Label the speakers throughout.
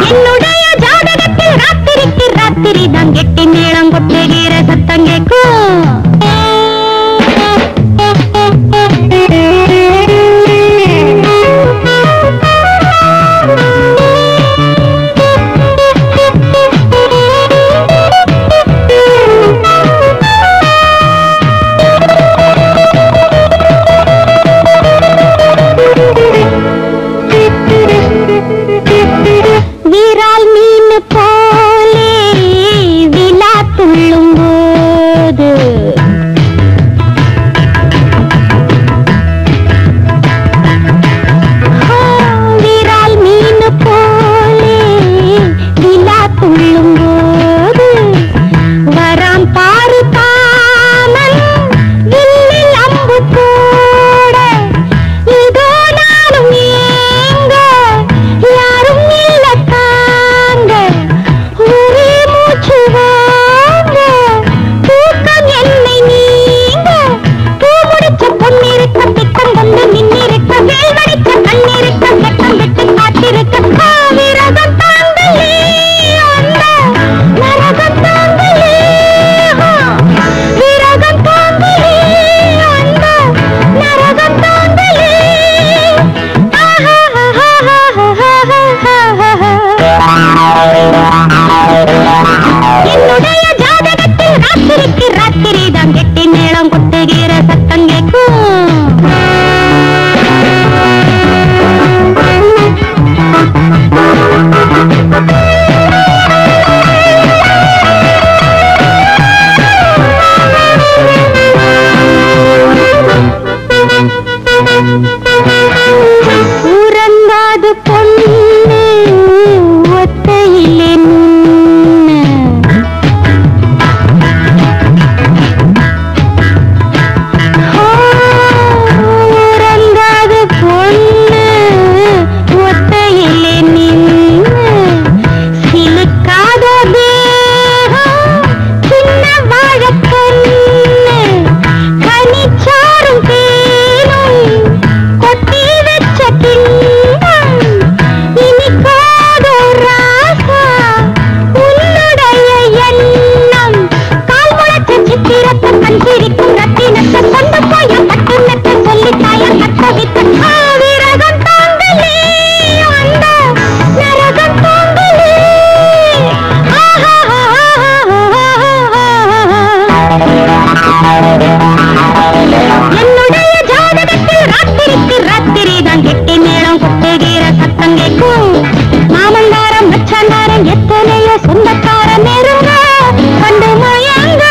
Speaker 1: என்னுடைய ஜாதகத்தில் ராத்திரிக்கு ராத்திரி தான் கெட்டி மேளம் கொட்டுகிற சத்தம் கேட்கும். வீரால் மீன் போலே விழா துள்ளும் போது வீரால் மீன் போலே விழா துள்ளும் போது வரான் பாரு தாமன் வில்லில் அம்பு போட இதோ நானும் ஏங்க யாரும் இல்ல தாங்க ஒரே மூச்சு வாங்க தூக்கம் என்னை நீங்க பூ முடிச்ச பொன்னிருக்க பித்தம் வந்து நின்னிருக்க வேல் வடிச்ச கண்ணிருக்க வெட்டம் விட்டு காத்திருக்க விரதம் தாங்களே அந்த நரகம் தாங்களே விரதம் தாங்களே அந்த நரகம் தாங்களே. என்னுடைய ஜாதகத்தில் ராத்திரிக்கு ராத்திரி தான் கெட்டி மேளம் கொட்டுகிற சத்தம் கேட்கும். உறங்காது பொண்ணு ஒத்தையிலே நின்னு உறங்காது பொண்ணு ஒத்தையிலே நின்னு சிலுக்காத தேகம் சின்ன வாழக்கண்ணு கனிச்சாரும் தேனும் கொட்டி வச்ச கிண்ணம் இனிக்காத ராசா உன்னுடைய எண்ணம் கால் முளைச்ச சித்திரத்தை கண் சிரிக்கும் ரத்தினத்தை கொண்டு போய பட்டு மெத்த சொல்லி தாயம் கட்ட வித்த விரகம் தாங்களே அந்த நரகம் தாங்களே. என்னுடைய ஜாதகத்தில் ராத்திரிக்கு ராத்திரி தான் கெட்டி மேளம் கொட்டுகிற சத்தம் கேட்கும். மாமந்தாரம் மச்சாந்தாரம் எத்தனையோ சொந்தக்கார நெருங்க கண்டு மயங்க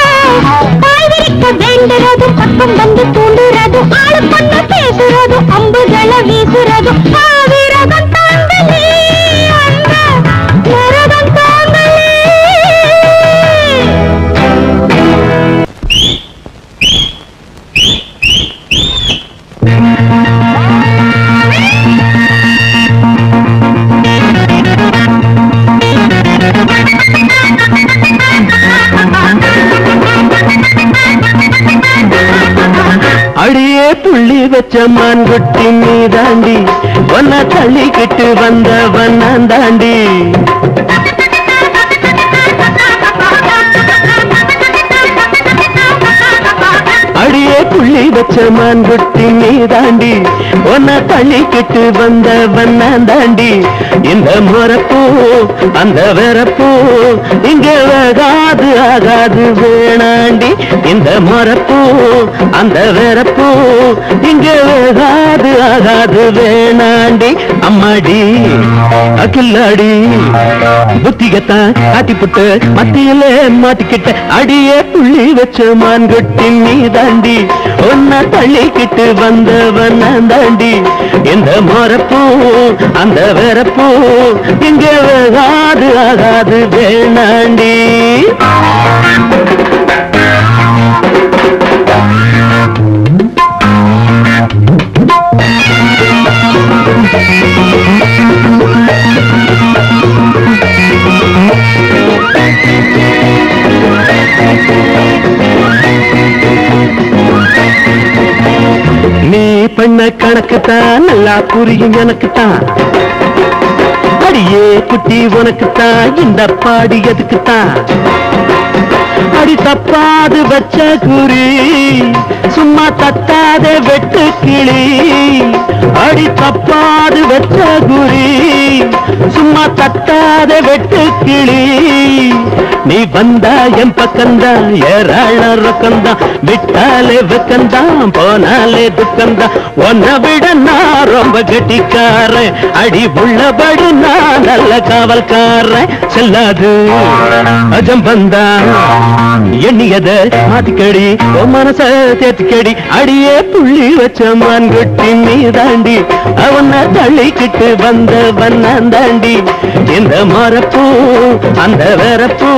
Speaker 1: தாய் விரிக்க வேண்டுறதும் பக்கம் வந்து தூண்டுறதும் ஆளு பண்ண பேசுறதும் அம்புகளை வீசுறதும் விரகம் தாங்களே அந்த நரகம் தாங்களே.
Speaker 2: அடியே புள்ளி வச்ச மான்குட்டி நீ தாண்டி ஒன்ன தள்ளிக்கிட்டு வந்தவன் நான் தாண்டி. அடியே புள்ளி வச்ச மான்குட்டி நீ தாண்டி ஒன்ன தள்ளிக்கிட்டு வந்தவன் நான் தாண்டி. இந்த முறப்போ அந்த வெறப்போ இங்க வேகாது ஆகாது வேணாண்டி. இந்த முறப்போ அந்த வெறப்போ இங்க வேகாது ஆகாது வேணாண்டி. அம்மாடி அகில்லாடி புத்திகத்தான் காட்டிப்புட்டு மத்தியில மாட்டிக்கிட்ட அடியே புள்ளி வச்ச மான்குட்டி நீ தாண்டி ஒன்ன தள்ளிக்கிட்டு வந்தவன் நான் தாண்டி. இந்த முறப்போ அந்த வெறப்போ இங்க வேகாது ஆகாது வேணாண்டி. நீ பண்ண கணக்குத்தான் நல்லா புரியும் எனக்குத்தான். அடியே குட்டி உனக்குத்தான் இந்த பாடி எதுக்குத்தான். அடி தப்பாது வச்ச குறி சும்மா தட்டாத வெட்டு கிளி. அடி தப்பாது வச்ச குறி சும்மா தட்டாத வெட்டு கிளி. நீ வந்தா என் பக்கம்தான் ஏராள ரொக்கம்தான். விட்டாலே வெக்கம்தான் போனாலே துக்கம்தான். உன்னை விட நான் ரொம்ப கெட்டிக்காரன். அடி உள்ளபடி நான் நல்ல காவல்காரன். செல்லாது அஜம்பந்தா எண்ணியத மாத்திக்கடி மனச தேத்திக்கடி. அடியே புள்ளி வச்ச மான்குட்டி நீ தாண்டி. அவனை தள்ளிக்கிட்டு வந்தவன் நான் தாண்டி. இந்த மரப்பூ அந்த வேறப்பூ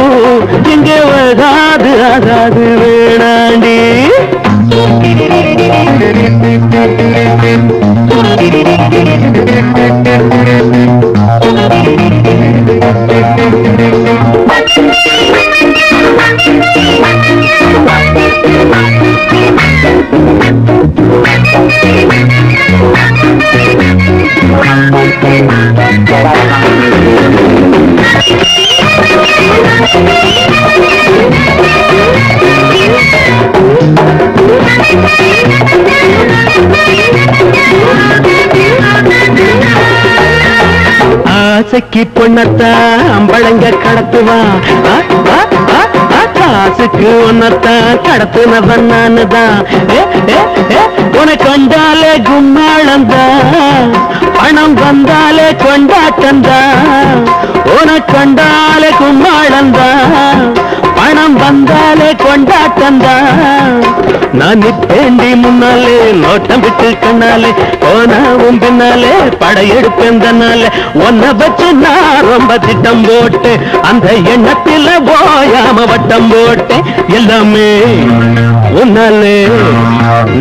Speaker 2: இங்கே வராது ஆகாது வேணாண்டி. ஆசைக்கு பொண்ணத்தான் அம்பளங்க கடத்துவான். காசுக்கு ஒன்னத்தான் கடத்துனவன் நானுதான். உனக்கு கண்டாலே கும்மாளந்தான். பணம் வந்தாலே கொண்டாட்டந்தான். உனக்கு கண்டாலே கும்மாளந்தான். பணம் வந்தாலே கொண்டாட்டந்தான். நான் நிப்பேண்டி முன்னாலே நோட்டம் விட்டு கண்ணாலே போனாவும் பின்னாலே படையெடுப்பேன் தன்னாலே. உன்னை வச்சு நான் ரொம்ப திட்டம் போட்டேன். அந்த எண்ணத்தில் போயாம வட்டம் போட்டேன். எல்லாமே உன்னாலே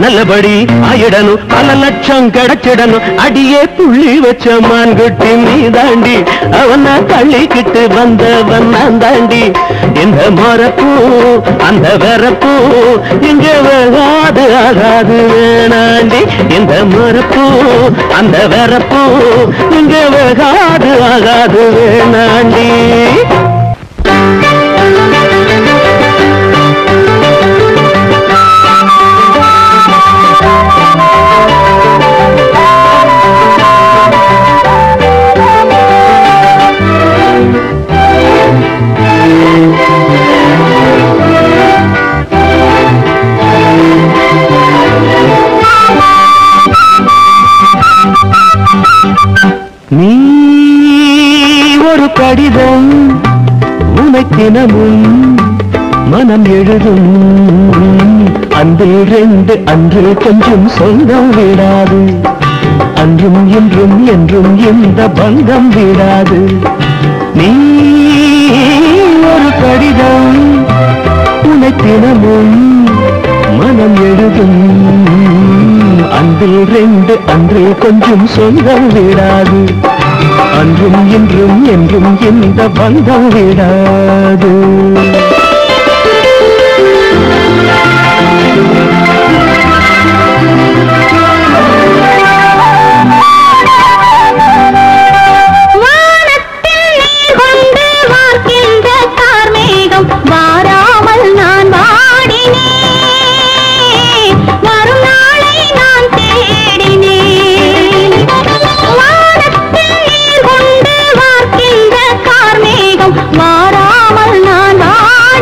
Speaker 2: நல்லபடி ஆயிடணும். பல லட்சம் கிடைச்சிடணும். அடியே புள்ளி வச்ச மான்குட்டி நீ தாண்டி. அவனை தள்ளிக்கிட்டு வந்தவன் நான் தாண்டி. இந்த மரப்பூ அந்த வேறப்பூ இங்கே வேகாது ஆகாது வேணாண்டி. இந்த மரப்பூ அந்த வேறப்பூ இங்கே வேகாது ஆகாது வேணாண்டி. நீ ஒரு கடிதம் உனக்கினமும் மனம் எழுதும். அன்றில் ரெண்டு அன்று கொஞ்சம் சொந்தம் விடாது. அன்றும் இன்றும் என்றும் இந்த பங்கம் விடாது. நீ ஒரு கடிதம் உனக்கினமும் மனம் எழுதும். அன்றில் ரெண்டு அன்று கொஞ்சம் சொந்தம் விடாது. அன்றும் இன்றும் என்றும் இந்த பந்தம் விடாது.
Speaker 1: வாராமல் நான் வாடினேன். வரும் நாளை நான் தேடினேன். வானத்தில் நீர் கொண்டு வார்க்கின்ற கார்மேகம் வாராமல் நான் வாடினேன்.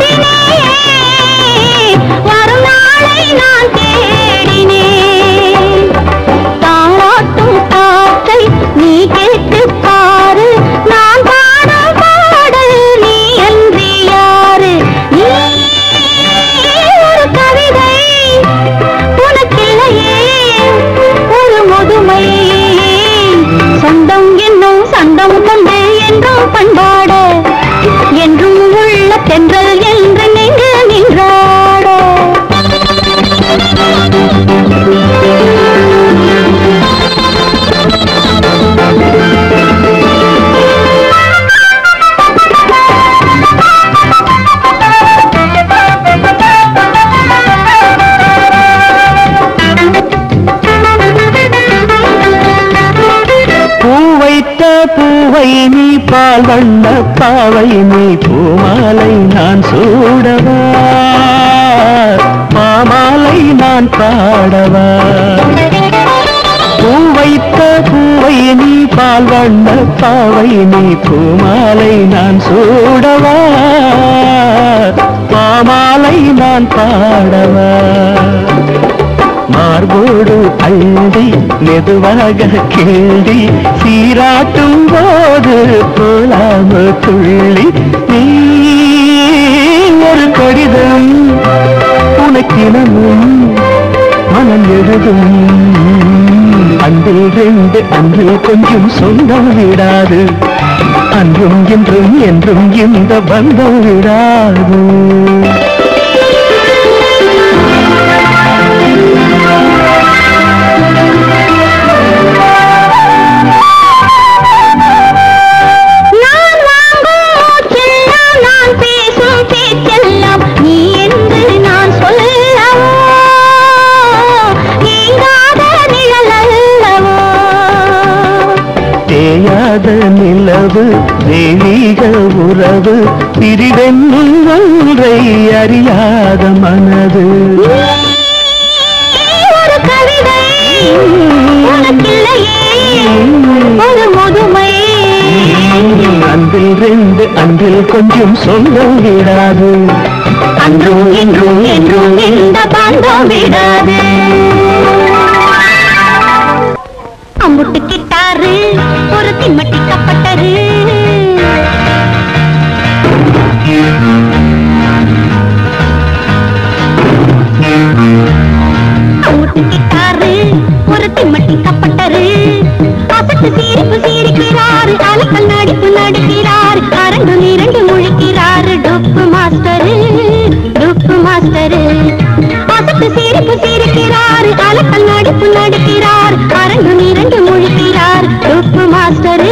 Speaker 2: பால் வண்ண பாவை நீ பூமாலை நான் சூடவா பாமாலை நான் பாடவா பூ வைத்த பூவை நீ பால் வண்ண பாவை நீ பூமாலை நான் சூடவா பாமாலை நான் பாடவா மார்போடு அள்ளி மெதுவாக கிள்ளி சீராட்டும் போது போலாம துள்ளி நீ ஒரு கடிதம் உனக்கினமும் மனம் எழுதும் அன்றில் ரெண்டு அன்றில் கொஞ்சம் சொந்தம் விடாது அன்றும் என்றும் என்றும் இந்த பந்தம் விடாது நிலவு தெய்வீக உறவு பிரிவென்னும் ஒன்றை அறியாத மனது
Speaker 1: ஒரு கவிதை ஒரு முதுமை
Speaker 2: அன்றில் ரெண்டு அன்றில் கொஞ்சம் சொந்தம் விடாது
Speaker 1: அன்றும் இன்றும் என்றும் இந்த பந்தம் விடாது அம்புட்டு கிட்டாரு ஒரு திம்மட்டி கப்பட்டரு அம்புட்டு கிட்டாரு ஒரு திம்மட்டி கப்பட்டரு அசட்டு சீரிப்பு சீரிக்கிறாரு அலக்கல் நடிப்பு நடிக்கிறாரு அரங்கு நிரண்டு முழிக்கிறாரு டுப்பு மாஸ்டரு அசட்டு சீரிப்பு சீரிக்கிறாரு அலக்கல் நடிப்பு நடிக்கிறார் அரங்கு நிரண்டு முழிக்கிறார் டுப்பு மாஸ்டரு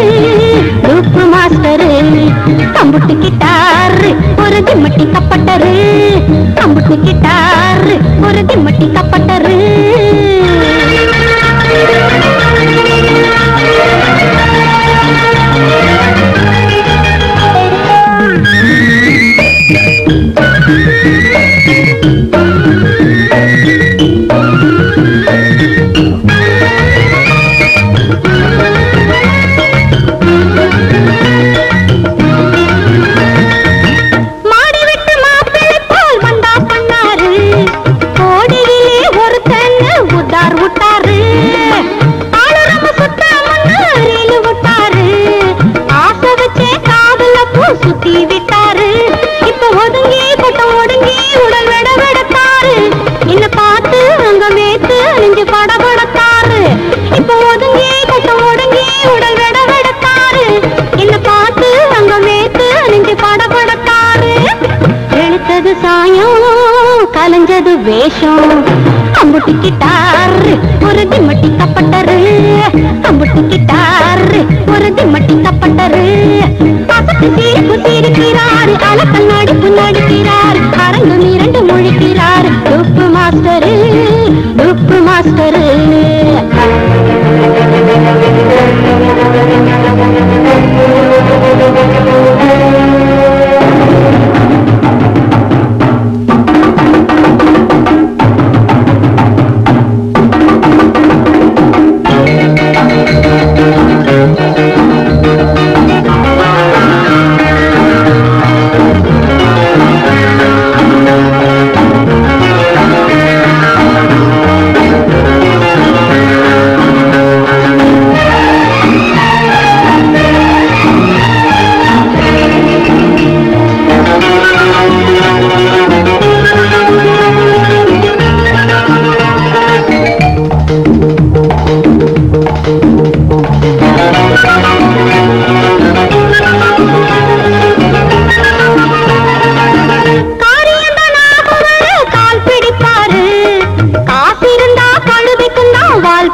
Speaker 1: அம்புட்டு கிட்டாரு ஒரு திம்மட்டி கப்பட்டரு அம்புட்டு கிட்டாரு ஒரு திம்மட்டி கப்பட்டரு சுத்தி விட்டாரு இப்ப ஒதுங்கி கொட்டம் ஒடுங்கி உடல் விட விடத்தாரு என்ன பார்த்து அங்க வேத்து நெஞ்சு படபடத்தாரு இப்ப ஒதுங்கி கொட்டம் ஒடுங்கி உடல் விட விடத்தாரு என்ன பார்த்து அங்க வேத்து நெஞ்சு படபடத்தாரு எழுத்தது சாயம் கலைஞ்சது வேஷம் அம்புட்டு கிட்டாரு ஒரு திம்மட்டி கப்பட்டரு அம்புட்டு கிட்டாரு ஒரு திம்மட்டி கப்பட்டரு அசட்டு சீரிப்பு சீரிக்கிறாரு அலக்கல் நடிப்பு நடிக்கிறார் அரங்கு நிரண்டு முழிக்கிறார் டுப்பு மாஸ்டரு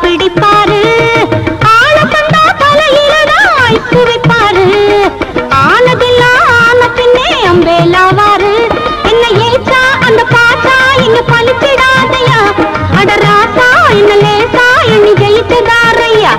Speaker 1: பிடிப்பாரு ஆள கண்டா தலையிலதான் ஐசு வைப்பாரு ஆனதெல்லாம் ஆன பின்னே அம்பேலாவாரு என்ன ஏச்சா அந்த பாச்சா இங்க பழிச்சிடாதையா அட ராசா என்ன லேசா எண்ணி ஜெயிச்சதாரையா